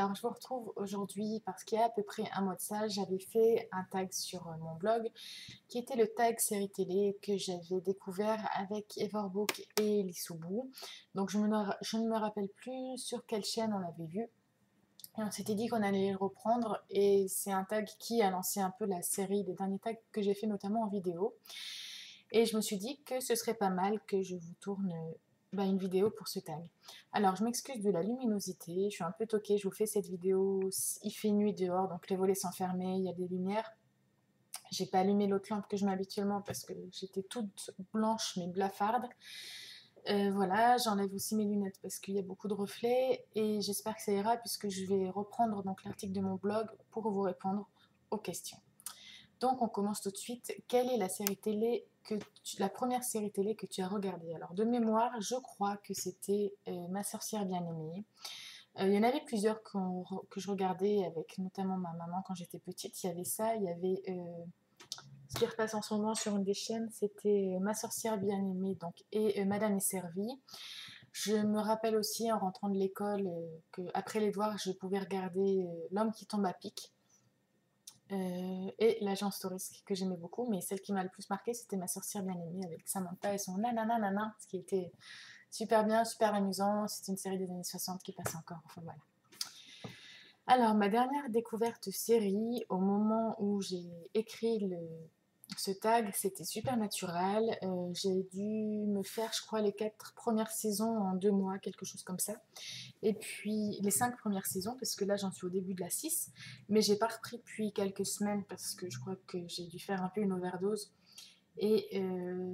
Alors je vous retrouve aujourd'hui parce qu'il y a à peu près un mois de ça, j'avais fait un tag sur mon blog qui était le tag série télé que j'avais découvert avec Everbook et Lissoubou. Donc je ne me rappelle plus sur quelle chaîne on l'avait vu. Et on s'était dit qu'on allait le reprendre et c'est un tag qui a lancé un peu la série des derniers tags que j'ai fait notamment en vidéo. Et je me suis dit que ce serait pas mal que je vous tourne une vidéo pour ce tag. Alors, je m'excuse de la luminosité, je suis un peu toquée, je vous fais cette vidéo, il fait nuit dehors, donc les volets sont fermés, il y a des lumières. J'ai pas allumé l'autre lampe que je mets habituellement parce que j'étais toute blanche mais blafarde. Voilà, j'enlève aussi mes lunettes parce qu'il y a beaucoup de reflets et j'espère que ça ira puisque je vais reprendre donc l'article de mon blog pour vous répondre aux questions. Donc on commence tout de suite. Quelle est la série télé la première série télé que tu as regardée? Alors de mémoire, je crois que c'était Ma sorcière bien-aimée. Il y en avait plusieurs que je regardais avec notamment ma maman quand j'étais petite. Il y avait ça, il y avait ce qui repasse en ce moment sur une des chaînes, c'était Ma sorcière bien-aimée donc, et Madame est servie. Je me rappelle aussi en rentrant de l'école qu'après les devoirs, je pouvais regarder L'homme qui tombe à pic. Et l'agence touristique que j'aimais beaucoup, mais celle qui m'a le plus marqué c'était Ma sorcière bien-aimée avec Samantha et son nanana nana, ce qui était super bien, super amusant. C'est une série des années 60 qui passe encore, enfin voilà. Alors ma dernière découverte série au moment où j'ai écrit ce tag, c'était Supernatural. J'ai dû me faire, je crois, les 4 premières saisons en 2 mois, quelque chose comme ça. Et puis les 5 premières saisons, parce que là j'en suis au début de la 6, mais j'ai pas repris depuis quelques semaines parce que je crois que j'ai dû faire un peu une overdose. Et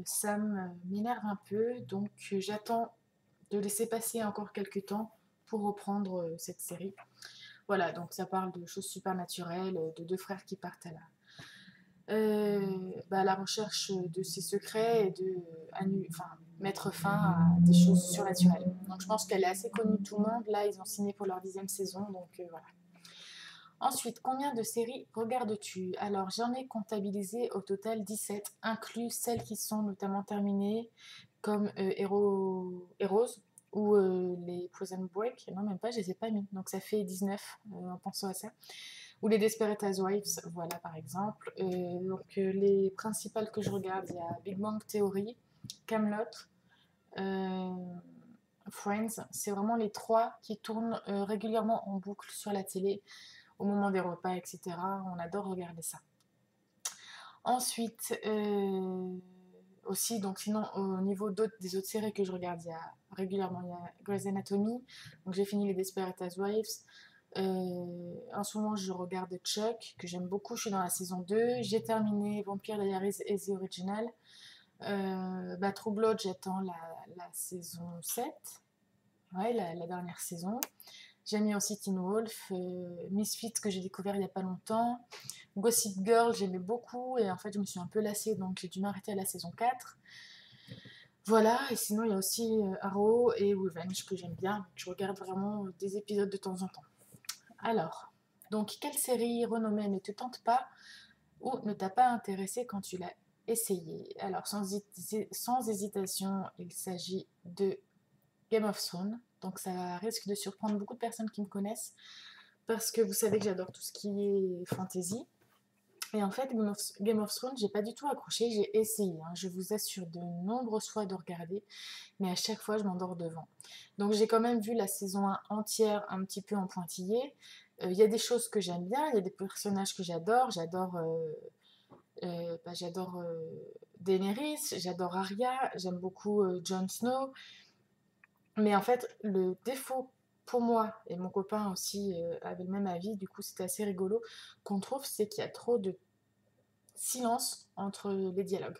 ça m'énerve un peu, donc j'attends de laisser passer encore quelques temps pour reprendre cette série. Voilà, donc ça parle de choses supernaturelles, de 2 frères qui partent à la recherche de ses secrets et de mettre fin à des choses surnaturelles. Donc je pense qu'elle est assez connue de tout le monde. Là, ils ont signé pour leur 10e saison, donc voilà. Ensuite, combien de séries regardes-tu? Alors, j'en ai comptabilisé au total 17, inclus celles qui sont notamment terminées, comme Heroes ou les Prison Break. Non, même pas, je les ai pas mis. Donc ça fait 19 en pensant à ça. Ou les Desperate Housewives, voilà par exemple. Donc les principales que je regarde, il y a Big Bang Theory, Camelot, euh, Friends. C'est vraiment les 3 qui tournent régulièrement en boucle sur la télé au moment des repas, etc. On adore regarder ça. Ensuite, aussi, donc sinon, au niveau des autres séries que je regarde, il y a régulièrement, il y a Grey's Anatomy. Donc j'ai fini les Desperate Housewives. En ce moment, je regarde Chuck, que j'aime beaucoup. Je suis dans la saison 2. J'ai terminé Vampire Diaries et The Original. True Blood, j'attends la saison 7. Ouais, la dernière saison. J'aime bien aussi Teen Wolf, Misfits que j'ai découvert il n'y a pas longtemps. Gossip Girl, j'aimais beaucoup et en fait je me suis un peu lassée donc j'ai dû m'arrêter à la saison 4. Voilà, et sinon il y a aussi Arrow et Revenge que j'aime bien. Je regarde vraiment des épisodes de temps en temps. Alors, donc quelle série renommée ne te tente pas ou ne t'a pas intéressé quand tu l'as essayé? Alors sans hésitation, il s'agit de Game of Thrones. Donc ça risque de surprendre beaucoup de personnes qui me connaissent parce que vous savez que j'adore tout ce qui est fantasy. Et en fait, Game of Thrones, j'ai pas du tout accroché, j'ai essayé, hein, je vous assure de nombreuses fois de regarder, mais à chaque fois je m'endors devant. Donc j'ai quand même vu la saison 1 entière un petit peu en pointillé. Il y a des choses que j'aime bien, il y a des personnages que j'adore, j'adore Daenerys, j'adore Arya, j'aime beaucoup Jon Snow, mais en fait le défaut pour moi, et mon copain aussi avait le même avis, du coup c'était assez rigolo, qu'on trouve, c'est qu'il y a trop de silence entre les dialogues.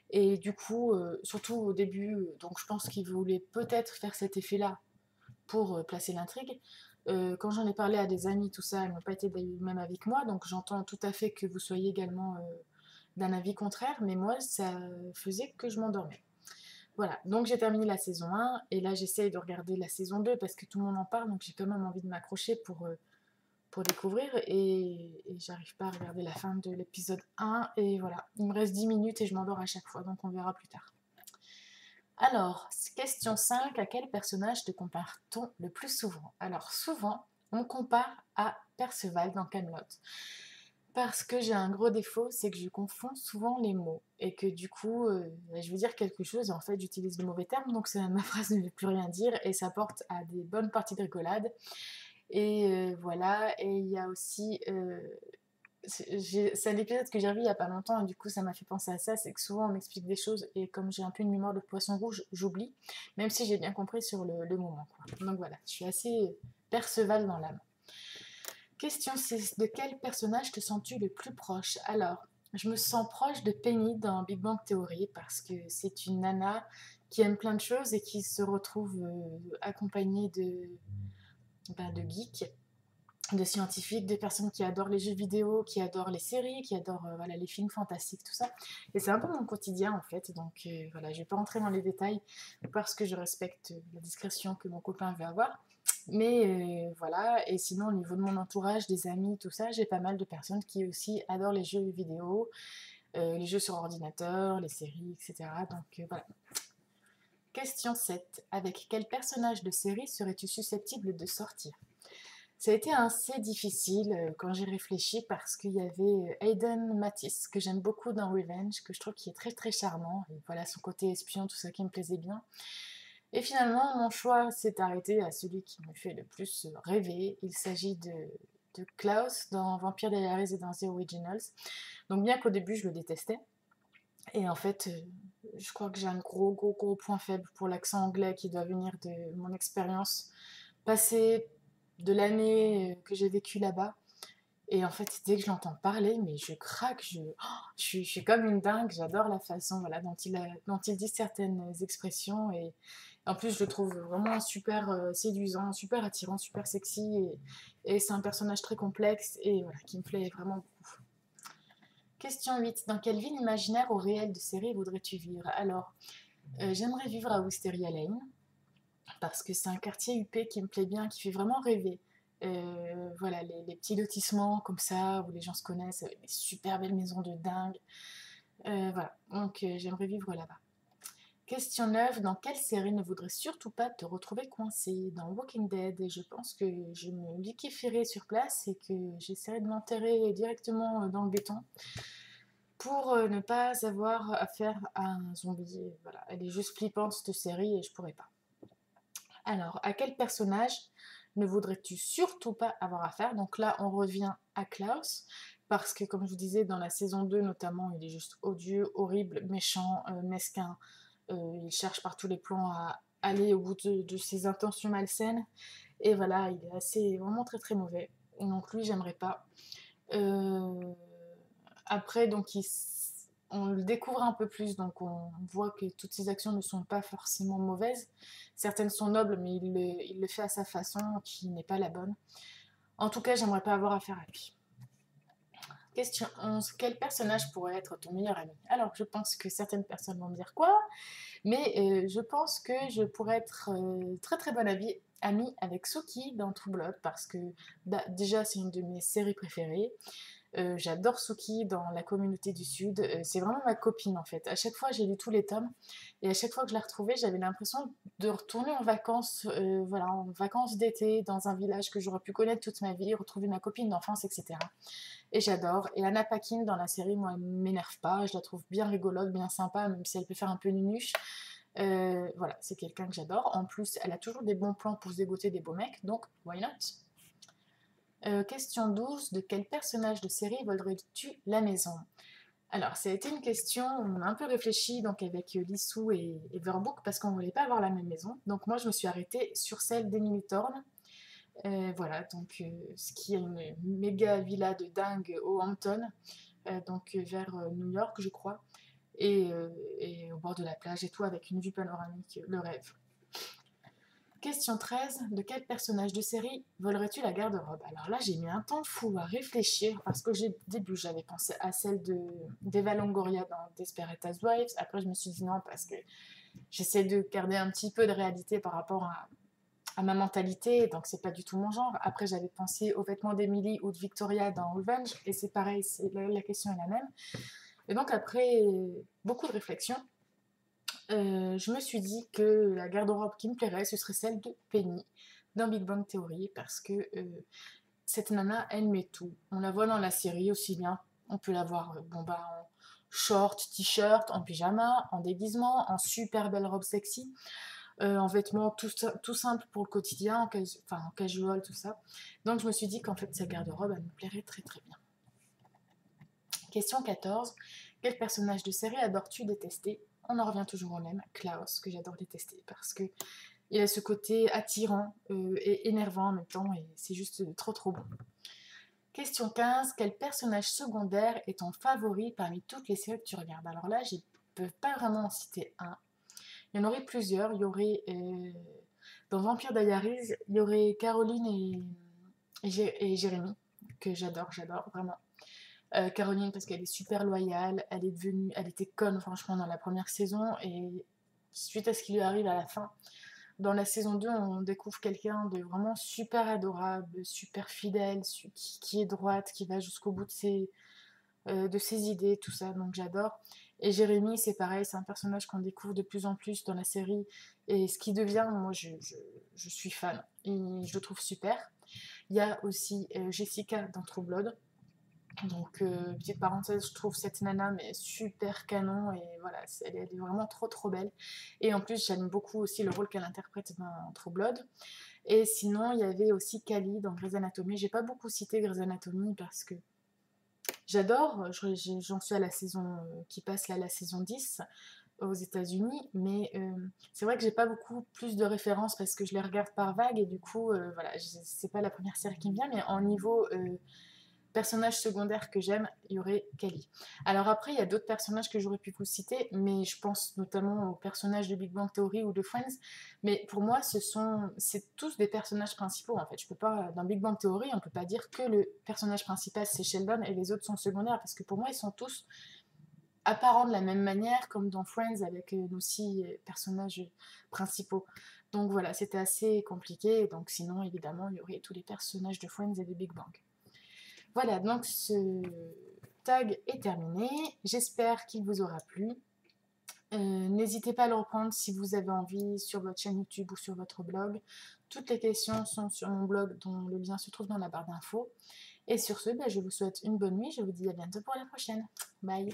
Et du coup, surtout au début, donc je pense qu'il voulait peut-être faire cet effet-là pour placer l'intrigue. Quand j'en ai parlé à des amis, tout ça, elles n'ont pas été du même avis que moi, donc j'entends tout à fait que vous soyez également d'un avis contraire, mais moi, ça faisait que je m'endormais. Voilà, donc j'ai terminé la saison 1, et là j'essaye de regarder la saison 2 parce que tout le monde en parle, donc j'ai quand même envie de m'accrocher pour découvrir et j'arrive pas à regarder la fin de l'épisode 1 et voilà, il me reste 10 minutes et je m'endors à chaque fois donc on verra plus tard. Alors, question 5, à quel personnage te compare-t-on le plus souvent? Alors souvent, on me compare à Perceval dans Kaamelott. Parce que j'ai un gros défaut, c'est que je confonds souvent les mots. Et que du coup, je veux dire quelque chose et en fait j'utilise de mauvais termes, donc ma phrase ne veut plus rien dire et ça porte à des bonnes parties de rigolade. Et voilà, et il y a aussi... c'est un épisode que j'ai revu il y a pas longtemps et du coup ça m'a fait penser à ça, c'est que souvent on m'explique des choses et comme j'ai un peu une mémoire de poisson rouge, j'oublie, même si j'ai bien compris sur le moment, quoi. Donc voilà, je suis assez Perceval dans l'âme. Question 6. De quel personnage te sens-tu le plus proche? Alors, je me sens proche de Penny dans Big Bang Theory parce que c'est une nana qui aime plein de choses et qui se retrouve accompagnée de geeks, de scientifiques, de personnes qui adorent les jeux vidéo, qui adorent les séries, qui adorent voilà, les films fantastiques, tout ça. Et c'est un peu mon quotidien en fait. Donc voilà, je vais pas rentrer dans les détails parce que je respecte la discrétion que mon copain veut avoir. Mais voilà, et sinon au niveau de mon entourage, des amis, tout ça, j'ai pas mal de personnes qui aussi adorent les jeux vidéo, les jeux sur ordinateur, les séries, etc. Donc voilà. Question 7. Avec quel personnage de série serais-tu susceptible de sortir? Ça a été assez difficile quand j'ai réfléchi parce qu'il y avait Hayden Matisse que j'aime beaucoup dans Revenge, que je trouve qui est très très charmant, et voilà son côté espion, tout ça qui me plaisait bien. Et finalement, mon choix s'est arrêté à celui qui me fait le plus rêver. Il s'agit de Klaus dans Vampire Diaries et dans The Originals. Donc bien qu'au début je le détestais, et en fait je crois que j'ai un gros point faible pour l'accent anglais qui doit venir de mon expérience passée, de l'année que j'ai vécue là-bas. Et en fait, dès que je l'entends parler, mais je craque, je suis comme une dingue, j'adore la façon voilà, dont il dit certaines expressions. Et en plus, je le trouve vraiment super séduisant, super attirant, super sexy. Et c'est un personnage très complexe et voilà, qui me plaît vraiment beaucoup. Question 8. Dans quelle ville imaginaire ou réelle de série voudrais-tu vivre? Alors, j'aimerais vivre à Wisteria Lane parce que c'est un quartier huppé qui me plaît bien, qui fait vraiment rêver. Voilà, les petits lotissements comme ça, où les gens se connaissent, avec des super belles maisons de dingue. Voilà, donc j'aimerais vivre là-bas. Question 9. Dans quelle série ne voudrais surtout pas te retrouver coincé? Dans Walking Dead, je pense que je me liquéfierais sur place et que j'essaierais de m'enterrer directement dans le béton pour ne pas avoir affaire à un zombie. Voilà, elle est juste flippante cette série et je pourrais pas. Alors, à quel personnage ne voudrais-tu surtout pas avoir affaire? Donc là, on revient à Klaus, parce que comme je vous disais, dans la saison 2 notamment, il est juste odieux, horrible, méchant, mesquin. Il cherche par tous les plans à aller au bout de ses intentions malsaines. Et voilà, il est vraiment très très mauvais. Donc lui, j'aimerais pas. Euh, Après, donc on le découvre un peu plus, donc on voit que toutes ses actions ne sont pas forcément mauvaises. Certaines sont nobles, mais il le fait à sa façon, qui n'est pas la bonne. En tout cas, j'aimerais pas avoir affaire à lui. Question 11. Quel personnage pourrait être ton meilleur ami? Alors, je pense que certaines personnes vont me dire quoi, mais je pense que je pourrais être très très bonne amie avec Suki dans True Blood, parce que bah, déjà, c'est une de mes séries préférées. J'adore Suki dans La Communauté du Sud. C'est vraiment ma copine en fait. À chaque fois, j'ai lu tous les tomes et à chaque fois que je la retrouvais, j'avais l'impression de retourner en vacances, voilà, en vacances d'été dans un village que j'aurais pu connaître toute ma vie, retrouver ma copine d'enfance, etc. Et j'adore. Et Anna Paquin dans la série, moi, elle m'énerve pas. Je la trouve bien rigolote, bien sympa, même si elle peut faire un peu nunuche. Voilà, c'est quelqu'un que j'adore. En plus, elle a toujours des bons plans pour se dégoter des beaux mecs, donc why not? Question 12. De quel personnage de série volerais-tu la maison? Alors, ça a été une question, on a un peu réfléchi donc avec Lissou et Verbook parce qu'on ne voulait pas avoir la même maison. Donc moi, je me suis arrêtée sur celle d'Emily Thorne. Voilà, donc ce qui est une méga villa de dingue au Hampton, donc vers New York, je crois, et au bord de la plage et tout, avec une vue panoramique, le rêve. Question 13. De quel personnage de série volerais-tu la garde-robe? Alors là, j'ai mis un temps fou à réfléchir parce qu'au début, j'avais pensé à celle d'Eva Longoria dans Desperate Housewives. Après, je me suis dit non parce que j'essaie de garder un petit peu de réalité par rapport à ma mentalité, donc c'est pas du tout mon genre. Après, j'avais pensé aux vêtements d'Emily ou de Victoria dans Revenge, et c'est pareil, la question est la même. Et donc après beaucoup de réflexion, je me suis dit que la garde-robe qui me plairait, ce serait celle de Penny, dans Big Bang Theory parce que cette nana, elle met tout. On la voit dans la série aussi bien. On peut la voir bon, bah, en short, t-shirt, en pyjama, en déguisement, en super belle robe sexy, en vêtements tout simples pour le quotidien, en casual, tout ça. Donc je me suis dit qu'en fait, sa garde-robe, elle me plairait très très bien. Question 14. Quel personnage de série adores-tu détester? On en revient toujours au même, Klaus, que j'adore détester parce que il a ce côté attirant et énervant en même temps et c'est juste trop trop bon. Question 15. Quel personnage secondaire est ton favori parmi toutes les séries que tu regardes? Alors là, je ne peux pas vraiment en citer un. Il y en aurait plusieurs. Il y aurait dans Vampire Diaries, il y aurait Caroline et Jérémy, que j'adore vraiment. Caroline parce qu'elle est super loyale, elle était conne franchement dans la première saison et suite à ce qui lui arrive à la fin, dans la saison 2, on découvre quelqu'un de vraiment super adorable, super fidèle, qui est droite, qui va jusqu'au bout de ses idées, tout ça, donc j'adore. Et Jérémy, c'est pareil, c'est un personnage qu'on découvre de plus en plus dans la série, et ce qui devient, moi je suis fan, et je le trouve super. Il y a aussi Jessica dans True Blood. Donc, petite parenthèse, je trouve cette nana mais super canon et voilà, elle est vraiment trop trop belle. Et en plus, j'aime beaucoup aussi le rôle qu'elle interprète dans True Blood. Et sinon, il y avait aussi Cally dans Grey's Anatomy. J'ai pas beaucoup cité Grey's Anatomy parce que j'adore, j'en suis à la saison qui passe là, la saison 10 aux États-Unis, mais c'est vrai que j'ai pas beaucoup plus de références parce que je les regarde par vague et du coup, voilà, c'est pas la première série qui me vient, mais en niveau personnage secondaire que j'aime, il y aurait Cally. Alors après, il y a d'autres personnages que j'aurais pu vous citer, mais je pense notamment aux personnages de Big Bang Theory ou de Friends. Mais pour moi, c'est tous des personnages principaux en fait. Je peux pas, dans Big Bang Theory, on peut pas dire que le personnage principal c'est Sheldon et les autres sont secondaires parce que pour moi, ils sont tous apparents de la même manière, comme dans Friends avec nos 6 personnages principaux. Donc voilà, c'était assez compliqué. Donc sinon, évidemment, il y aurait tous les personnages de Friends et de Big Bang. Voilà, donc ce tag est terminé. J'espère qu'il vous aura plu. N'hésitez pas à le reprendre si vous avez envie sur votre chaîne YouTube ou sur votre blog. Toutes les questions sont sur mon blog dont le lien se trouve dans la barre d'infos. Et sur ce, je vous souhaite une bonne nuit. Je vous dis à bientôt pour la prochaine. Bye!